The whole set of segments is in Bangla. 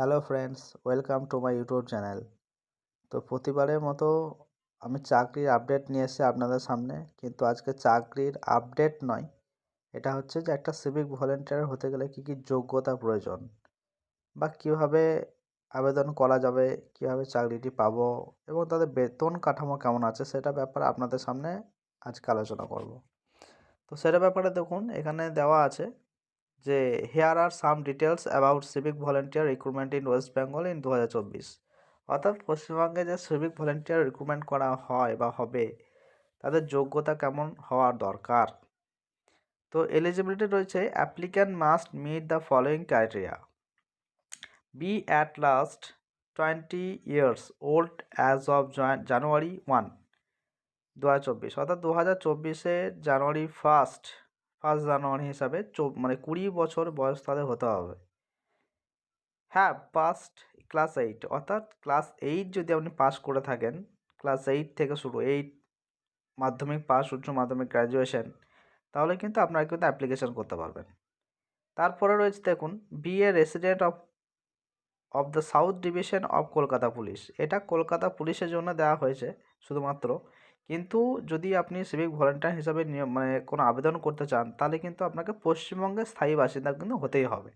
Hello friends, welcome to my YouTube channel. তো প্রতিবারের মতো আমি চাকরির আপডেট নিয়ে এসেছি আপনাদের সামনে, কিন্তু আজকে চাকরির আপডেট নয়, এটা হচ্ছে যে একটা সিভিক ভলেন্টিয়ার হতে গেলে কী কী যোগ্যতা প্রয়োজন বা কীভাবে আবেদন করা যাবে, কীভাবে চাকরিটি পাবো এবং তাদের বেতন কাঠামো কেমন আছে সেটা ব্যাপারে আপনাদের সামনে আজকে আলোচনা করব। তো সেটা ব্যাপারে দেখুন, এখানে দেওয়া আছে যে here are some details about civic volunteer recruitment in West Bengal in 2024। অর্থাৎ পশ্চিমবঙ্গে যে সিভিক ভলেন্টিয়ার রিক্রুটমেন্ট করা হয় বা হবে, তাদের যোগ্যতা কেমন হওয়ার দরকার। তো এলিজিবিলিটি রয়েছে, applicant must meet the following criteria: be at least 20 years old as of January 1, 2024। অর্থাৎ 2024 জানুয়ারি ফার্স্ট জানুয়ারি হিসাবে 20 বছর বয়স তাদের হতে হবে। হ্যাঁ, পাস্ট ক্লাস 8, অর্থাৎ ক্লাস 8 যদি আপনি পাস করে থাকেন, ক্লাস 8 থেকে শুরু, 8 মাধ্যমিক পাস, উচ্চ মাধ্যমিক, গ্র্যাজুয়েশন, তাহলে কিন্তু আপনারা কিন্তু অ্যাপ্লিকেশন করতে পারবেন। তারপরে রয়েছে দেখুন, be a resident of the south division of Kolkata police. এটা কলকাতা পুলিশের জন্য দেওয়া হয়েছে শুধুমাত্র, কিন্তু যদি আপনি সিভিক ভলেন্টিয়ার হিসাবে কোনো আবেদন করতে চান, তাহলে কিন্তু আপনাকে পশ্চিমবঙ্গের স্থায়ী বাসিন্দা কিন্তু হতেই হবে।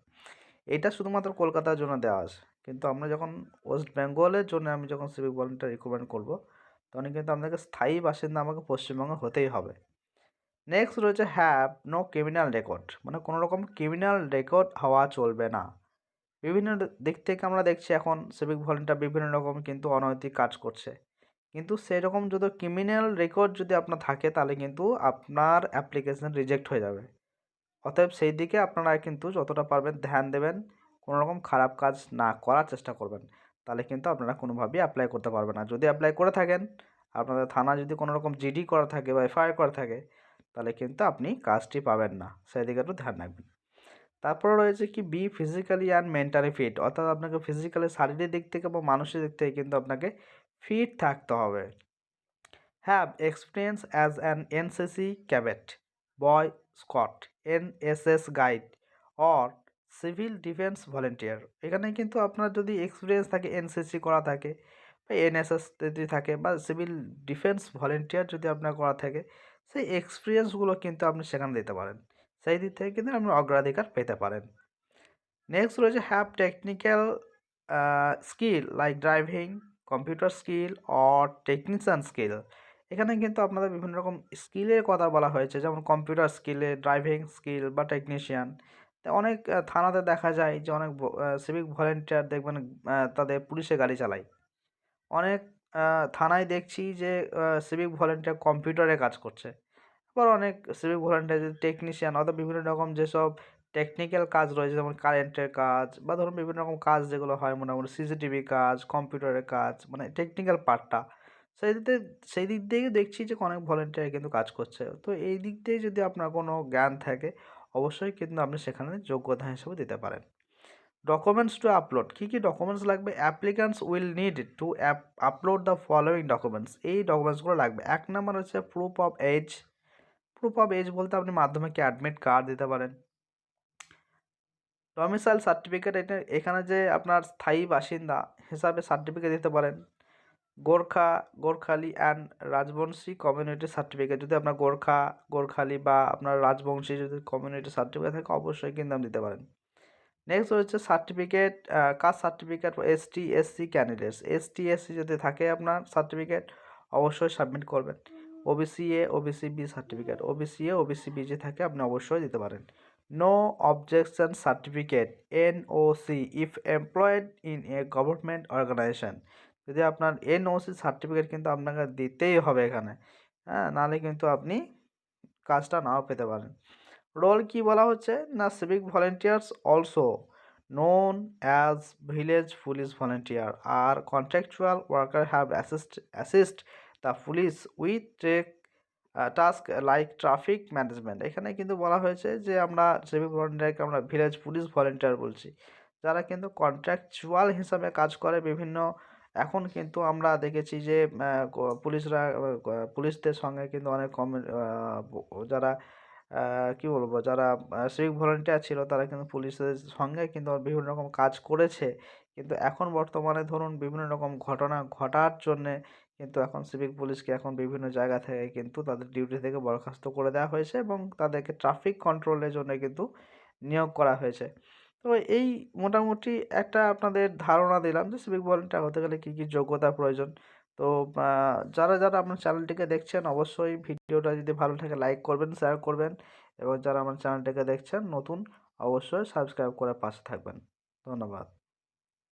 এটা শুধুমাত্র কলকাতার জন্য দেওয়া আছে, কিন্তু আমরা যখন ওয়েস্ট বেঙ্গলের জন্য আমি যখন সিভিক ভলেন্টিয়ার রিক্রুটমেন্ট করব, তখন কিন্তু আপনাকে স্থায়ী বাসিন্দা আমাকে পশ্চিমবঙ্গে হতেই হবে। নেক্সট রয়েছে হ্যাভ নো ক্রিমিনাল রেকর্ড, মানে কোনো রকম ক্রিমিনাল রেকর্ড হওয়া চলবে না। বিভিন্ন দিক থেকে আমরা দেখছি এখন সিভিক ভলেন্টিয়ার বিভিন্ন রকম কিন্তু অনৈতিক কাজ করছে, কিন্তু সেরকম যদি ক্রিমিনাল রেকর্ড যদি আপনার থাকে, তাহলে কিন্তু আপনার অ্যাপ্লিকেশন রিজেক্ট হয়ে যাবে। অতএব সেই দিকে আপনারা কিন্তু যতটা পারবেন ধ্যান দেবেন, কোনো রকম খারাপ কাজ না করার চেষ্টা করবেন, তাহলে কিন্তু আপনারা কোনোভাবেই অ্যাপ্লাই করতে পারবেন না। যদি অ্যাপ্লাই করে থাকেন, আপনাদের থানা যদি কোনো রকম জিডি করা থাকে বা এফআইআর করা থাকে, তাহলে কিন্তু আপনি কাজটি পাবেন না, সেই দিকে একটু ধ্যান রাখবেন। তারপরে রয়েছে কি, be physically and mentally fit, অর্থাৎ আপনাকে ফিজিক্যালি, শারীরিক দিক থেকে বা মানসিক দিক থেকে কিন্তু আপনাকে ফিট থাকতে হবে। Have experience as an NCC cadet, boy Scott, NSS guide or civil defence volunteer. এখানে কিন্তু আপনার যদি এক্সপিরিয়েন্স থাকে, এনসিসি করা থাকে বা এনএসএস যদি থাকে বা সিভিল ডিফেন্স ভলেন্টিয়ার যদি আপনার করা থাকে, সেই এক্সপিরিয়েন্সগুলো কিন্তু আপনি সেখানে দিতে পারেন, সেই দিক থেকে কিন্তু আপনি অগ্রাধিকার পেতে পারেন। নেক্সট রয়েছে have technical skill like driving, computer skill or technician skill. এখানে কিন্তু আপনাদের বিভিন্ন রকম স্কিলের কথা বলা হয়েছে, যেমন কম্পিউটার স্কিলে, ড্রাইভিং স্কিল বা টেকনিশিয়ান। তো অনেক থানাতে দেখা যায় যে অনেক সিভিক ভলেন্টিয়ার দেখবেন তাদের পুলিশে গাড়ি চালায়। অনেক থানায় দেখছি যে সিভিক ভলেন্টিয়ার কম্পিউটারে কাজ করছে। আবার অনেক সিভিক ভলেন্টিয়ার যে টেকনিশিয়ান, অর্থাৎ বিভিন্ন রকম যেসব টেকনিক্যাল কাজ রয়েছে, যেমন কারেন্টের কাজ বা ধরুন বিভিন্ন রকম কাজ যেগুলো হয়, মোটামুটি সিসিটিভি কাজ, কম্পিউটারের কাজ, মানে টেকনিক্যাল পার্টটা, সেই দিক দিয়েই দেখছি যে অনেক ভলেন্টিয়ার কিন্তু কাজ করছে। তো এই দিক দিয়ে যদি আপনার কোনো জ্ঞান থাকে, অবশ্যই কিন্তু আপনি সেখানে যোগ্যতা হিসেবে দিতে পারেন। ডকুমেন্টস টু আপলোড, কী কী ডকুমেন্টস লাগবে? Applicants will need to upload the following documents. এই ডকুমেন্টসগুলো লাগবে। 1 নাম্বার হচ্ছে proof of age. Proof of age বলতে আপনি মাধ্যমিকে অ্যাডমিট কার্ড দিতে পারেন। ডমিসাইল সার্টিফিকেট, এখানে যে আপনার স্থায়ী বাসিন্দা হিসাবে সার্টিফিকেট দিতে পারেন। গোর্খালি অ্যান্ড রাজবংশী কমিউনিটি সার্টিফিকেট, যদি আপনার গোর্খালি বা আপনার রাজবংশী যদি কমিউনিটি সার্টিফিকেট থাকে, অবশ্যই কিন্তু আপনি দিতে পারেন। নেক্সট হচ্ছে certificate, caste certificate ST SC candidates. ST SC যদি থাকে আপনার সার্টিফিকেট, অবশ্যই সাবমিট করবেন। OBC A, OBC B certificate, OBC A, OBC B যে থাকে আপনি অবশ্যই দিতে পারেন। No objection certificate, NOC, if employed in a government organization. যদি আপনার এনওসি সার্টিফিকেট কিন্তু আপনাকে দিতেই হবে এখানে, হ্যাঁ, নাহলে কিন্তু আপনি কাজটা নাও পেতে পারেন। রোল কি বলা হচ্ছে না, civic volunteers also known as village police volunteer are contractual worker have assist the police with task like traffic management। এখানে কিন্তু বলা হয়েছে যে আমরা সিভিক ভলেন্টিয়ারকে আমরা ভিলেজ পুলিশ ভলেন্টিয়ার বলছি, যারা কিন্তু কন্ট্রাকচুয়াল হিসাবে কাজ করে বিভিন্ন। এখন কিন্তু আমরা দেখেছি যে পুলিশরা পুলিশদের সঙ্গে কিন্তু অনেক যারা কী বলবো, যারা সিভিক ভলান্টিয়ার ছিল তারা কিন্তু পুলিশের সঙ্গে কিন্তু বিভিন্ন রকম কাজ করেছে। কিন্তু এখন বর্তমানে ধরুন বিভিন্ন রকম ঘটনা ঘটার জন্যে কিন্তু এখন সিভিক পুলিশকে এখন বিভিন্ন জায়গা থেকে কিন্তু তাদের ডিউটি থেকে বরখাস্ত করে দেওয়া হয়েছে এবং তাদেরকে ট্রাফিক কন্ট্রোলের জন্য কিন্তু নিয়োগ করা হয়েছে। তো এই মোটামুটি একটা আপনাদের ধারণা দিলাম যে সিভিক ভলান্টিয়ার হতে গেলে কী, কী যোগ্যতার প্রয়োজন। তো যারা আমার চ্যানেলটিকে দেখছেন অবশ্যই ভিডিওটা যদি ভালো লাগে লাইক করবেন, শেয়ার করবেন এবং যারা আমার চ্যানেলটিকে দেখছেন নতুন অবশ্যই সাবস্ক্রাইব করে পাশে থাকবেন। ধন্যবাদ।